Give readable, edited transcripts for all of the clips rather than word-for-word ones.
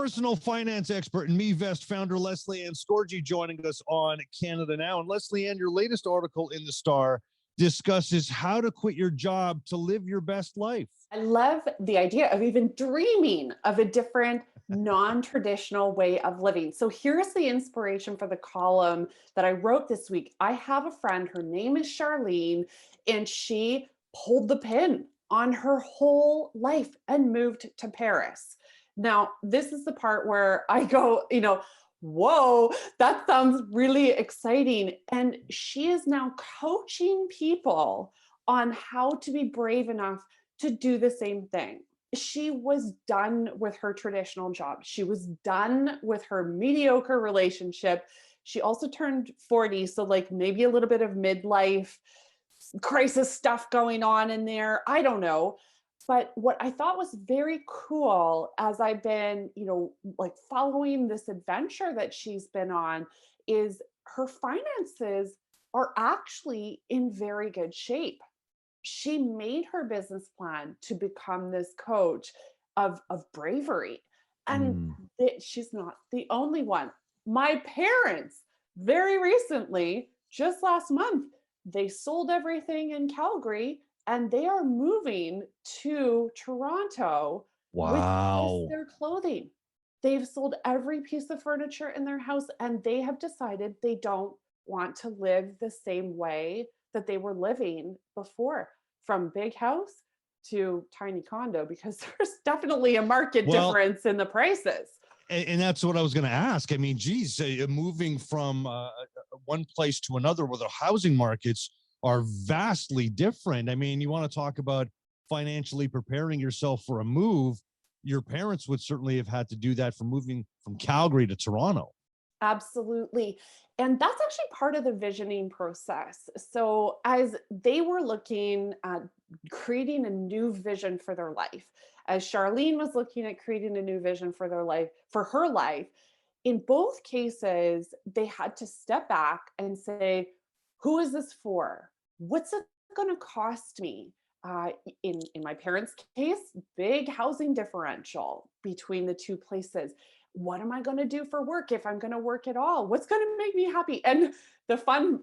personal finance expert and MeVest founder Lesley-Anne joining us on Canada Now. And Lesley-Anne, your latest article in the Star discusses how to quit your job to live your best life. I love the idea of even dreaming of a different non-traditional way of living. So here's the inspiration for the column that I wrote this week. I have a friend, her name is Charlene, and she pulled the pin on her whole life and moved to Paris. Now, this is the part where I go, whoa, that sounds really exciting. And she is now coaching people on how to be brave enough to do the same thing. She was done with her traditional job. She was done with her mediocre relationship. She also turned 40, so like maybe a little bit of midlife crisis stuff going on in there. I don't know. But what I thought was very cool as I've been, like following this adventure that she's been on is her finances are actually in very good shape. She made her business plan to become this coach of bravery. And she's not the only one. My parents, very recently, just last month, they sold everything in Calgary and they are moving to Toronto with just their clothing. They've sold every piece of furniture in their house and they have decided they don't want to live the same way that they were living before, from big house to tiny condo, because there's definitely a market difference in the prices. And that's what I was going to ask. I mean, geez, moving from one place to another where the housing markets are vastly different. I mean, you want to talk about financially preparing yourself for a move. Your parents would certainly have had to do that for moving from Calgary to Toronto. Absolutely. And that's actually part of the visioning process. So as they were looking at creating a new vision for their life, as Charlene was looking at creating a new vision for her life, in both cases, they had to step back and say, who is this for? What's it going to cost me? In my parents' case, big housing differential between the two places. What am I going to do for work if I'm going to work at all? What's going to make me happy? And the fun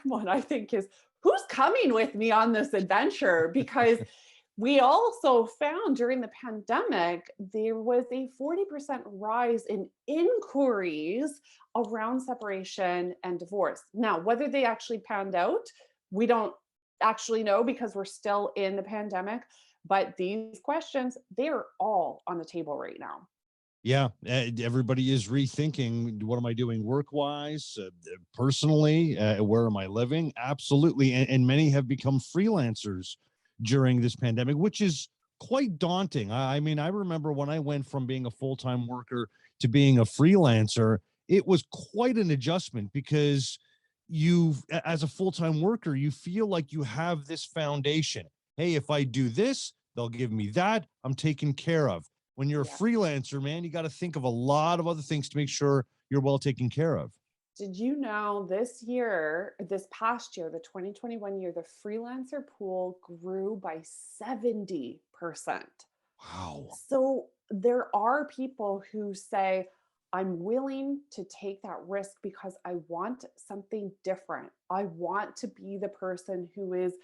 one, I think, is who's coming with me on this adventure? Because we also found during the pandemic, there was a 40% rise in inquiries around separation and divorce. Now, whether they actually panned out, we don't actually know because we're still in the pandemic. But these questions, they're all on the table right now. Yeah, everybody is rethinking, what am I doing work-wise, personally, where am I living? Absolutely. And many have become freelancers during this pandemic, which is quite daunting. I mean, I remember when I went from being a full-time worker to being a freelancer, it was quite an adjustment because as a full-time worker, you feel like you have this foundation. Hey, if I do this, they'll give me that. I'm taken care of. When you're a freelancer, man, you got to think of a lot of other things to make sure you're well taken care of. Did you know this past year, the 2021 year, the freelancer pool grew by 70%? Wow. So there are people who say, I'm willing to take that risk because I want something different. I want to be the person who is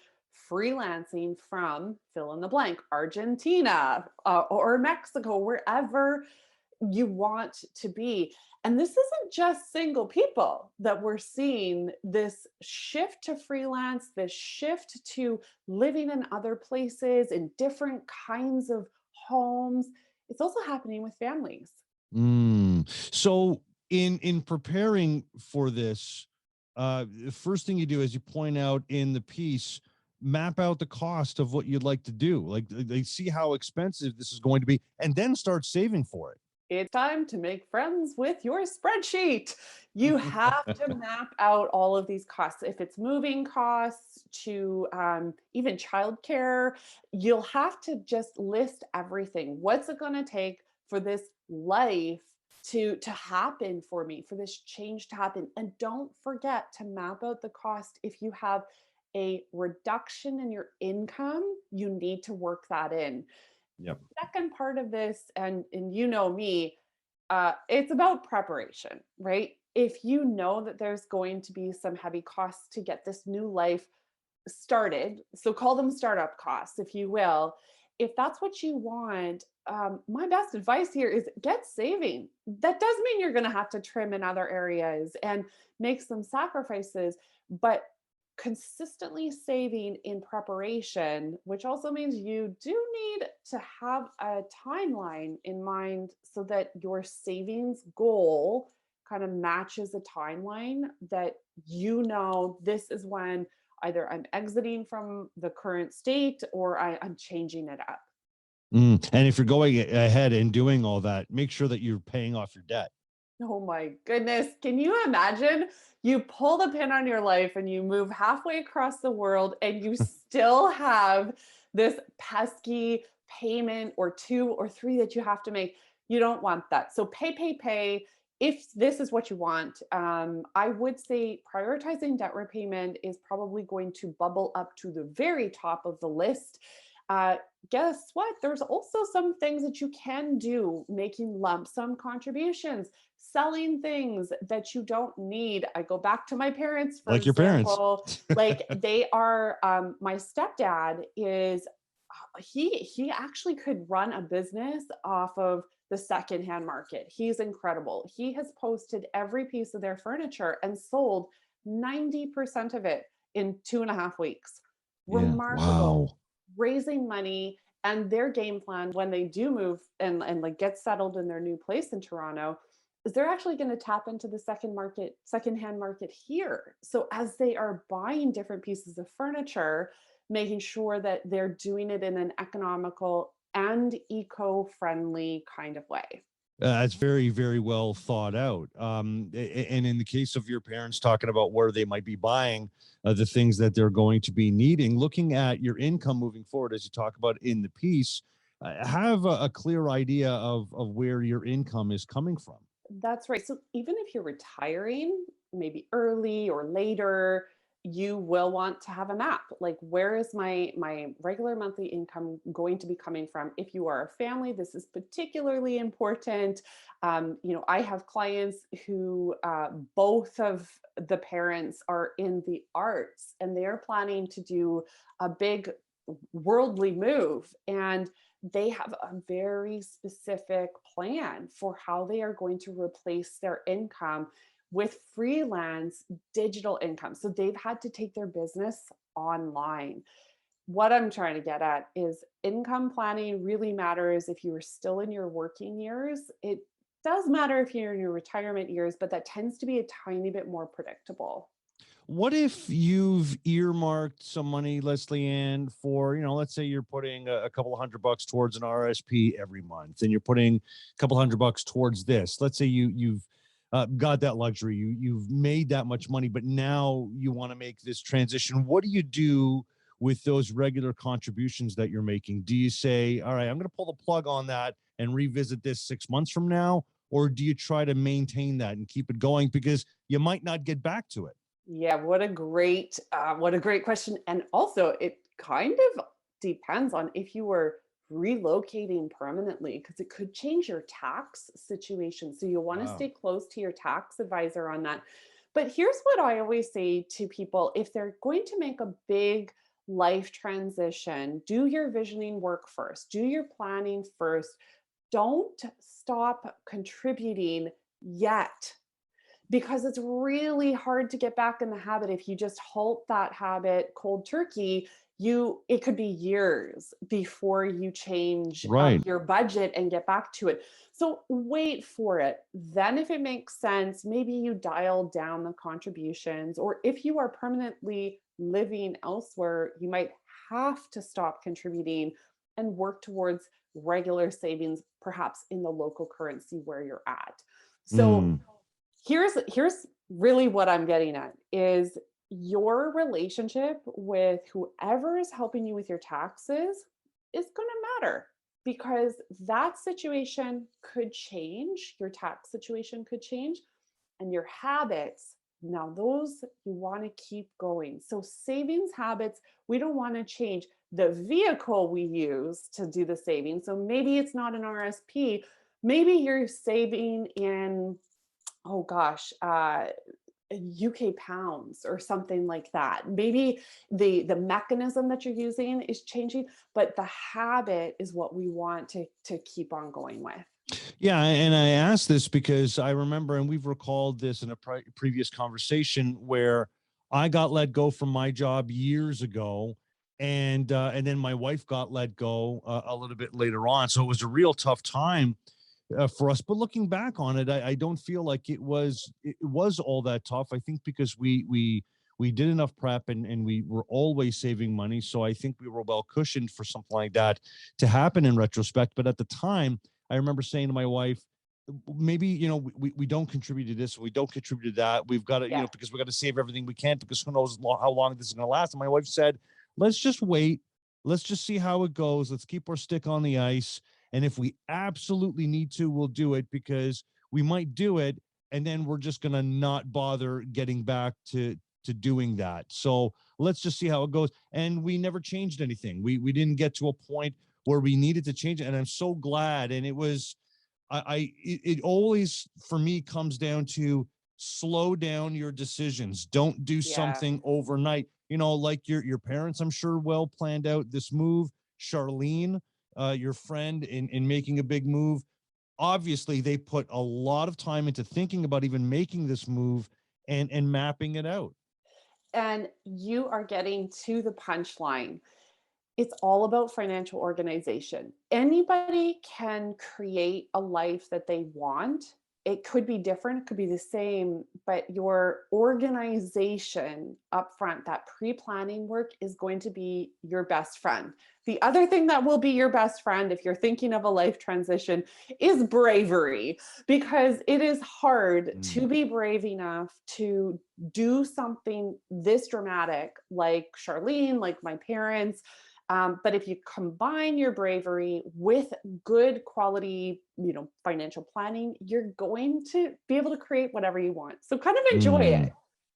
freelancing from fill in the blank, Argentina or Mexico, wherever you want to be. And this isn't just single people that we're seeing this shift to freelance, this shift to living in other places in different kinds of homes. It's also happening with families. So in preparing for this, the first thing you do is you point out in the piece, map out the cost of what you'd like to do. Like they see how expensive this is going to be and then start saving for it. It's time to make friends with your spreadsheet. You have to map out all of these costs. If it's moving costs to even childcare, you'll have to just list everything. What's it going to take for this life to happen for me, for this change to happen? And don't forget to map out the cost. If you have a reduction in your income, you need to work that in. Yep. Second part of this, and you know me, It's about preparation, right? If you know that there's going to be some heavy costs to get this new life started, so call them startup costs, if you will. If that's what you want, my best advice here is get saving. That does mean you're going to have to trim in other areas and make some sacrifices, but consistently saving in preparation, which also means you do need to have a timeline in mind so that your savings goal kind of matches a timeline that this is when either I'm exiting from the current state or I'm changing it up. And if you're going ahead and doing all that, make sure that you're paying off your debt. Oh my goodness. Can you imagine? You pull the pin on your life and you move halfway across the world and you still have this pesky payment or two or three that you have to make. You don't want that. So pay, pay, pay. If this is what you want, I would say prioritizing debt repayment is probably going to bubble up to the very top of the list. Uh, Guess what? There's also some things that you can do, making lump sum contributions, selling things that you don't need. I go back to my parents, for Like your parents. example. Like they are, my stepdad is, he actually could run a business off of the secondhand market. He's incredible. He has posted every piece of their furniture and sold 90% of it in 2.5 weeks. Yeah. Remarkable. Wow. Raising money, and their game plan when they do move and like get settled in their new place in Toronto is they're actually going to tap into the secondhand market here. So as they are buying different pieces of furniture, making sure that they're doing it in an economical and eco-friendly kind of way. It's very, very well thought out. And in the case of your parents talking about where they might be buying the things that they're going to be needing, looking at your income moving forward, as you talk about in the piece, have a clear idea of where your income is coming from. That's right. So even if you're retiring, maybe early or later, you will want to have a map. Like, where is my regular monthly income going to be coming from? If you are a family, this is particularly important. I have clients who both of the parents are in the arts, and they're planning to do a big worldly move, and they have a very specific plan for how they are going to replace their income with freelance digital income. So they've had to take their business online. What I'm trying to get at is income planning really matters if you are still in your working years. It does matter if you're in your retirement years, but that tends to be a tiny bit more predictable. What if you've earmarked some money, Lesley-Anne, for, let's say you're putting a couple of $100 towards an RSP every month, and you're putting a couple $100 towards this. Let's say you've got that luxury, you've made that much money, but now you want to make this transition. What do you do with those regular contributions that you're making? Do you say, all right, I'm going to pull the plug on that and revisit this 6 months from now? Or do you try to maintain that and keep it going because you might not get back to it? Yeah, what a great question. And also, it kind of depends on if you were relocating permanently, because it could change your tax situation. So you'll want to Wow. stay close to your tax advisor on that. But here's what I always say to people: if they're going to make a big life transition, do your visioning work first, do your planning first. Don't stop contributing yet, because it's really hard to get back in the habit. If you just halt that habit cold turkey, it could be years before you change Right. your budget and get back to it. So wait for it. Then if it makes sense, maybe you dial down the contributions, or if you are permanently living elsewhere, you might have to stop contributing and work towards regular savings, perhaps in the currency currency where you're at. So Mm. here's really what I'm getting at is your relationship with whoever is helping you with your taxes is going to matter, because that situation could change, your tax situation could change, and your habits, now those you want to keep going. So savings habits, we don't want to change the vehicle we use to do the saving. So maybe it's not an RSP, Maybe you're saving in, oh gosh, UK pounds or something like that. Maybe the mechanism that you're using is changing, but the habit is what we want to keep on going with. Yeah, and I asked this because I remember, and we've recalled this in a previous conversation where I got let go from my job years ago, and then my wife got let go a little bit later on. So it was a real tough time for us. But looking back on it, I don't feel like it was all that tough. I think because we did enough prep and we were always saving money. So I think we were well cushioned for something like that to happen in retrospect. But at the time, I remember saying to my wife, maybe, we don't contribute to this, we don't contribute to that. We've got to, Yeah. because we got to save everything we can, because who knows how long this is going to last. And my wife said, let's just wait. Let's just see how it goes. Let's keep our stick on the ice. And if we absolutely need to, we'll do it, because we might do it. And then we're just going to not bother getting back to doing that. So let's just see how it goes. And we never changed anything. We didn't get to a point where we needed to change it. And I'm so glad. And it was, it always for me comes down to slow down your decisions. Don't do Yeah. something overnight. Like your parents, I'm sure, well planned out this move. Charlene, your friend, in making a big move. Obviously, they put a lot of time into thinking about even making this move and mapping it out. And you are getting to the punchline. It's all about financial organization. Anybody can create a life that they want. It could be different, it could be the same, but your organization upfront, that pre-planning work is going to be your best friend. The other thing that will be your best friend if you're thinking of a life transition is bravery, because it is hard Mm. to be brave enough to do something this dramatic, like Charlene, like my parents. But if you combine your bravery with good quality, financial planning, you're going to be able to create whatever you want. So kind of enjoy Mm. it.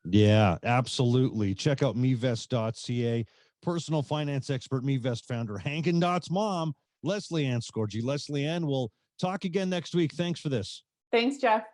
Yeah, absolutely. Check out mevest.ca. Personal finance expert, Mevest founder, Hankin Dot's mom, Lesley-Anne Scorgi. Lesley-Anne, we'll talk again next week. Thanks for this. Thanks, Jeff.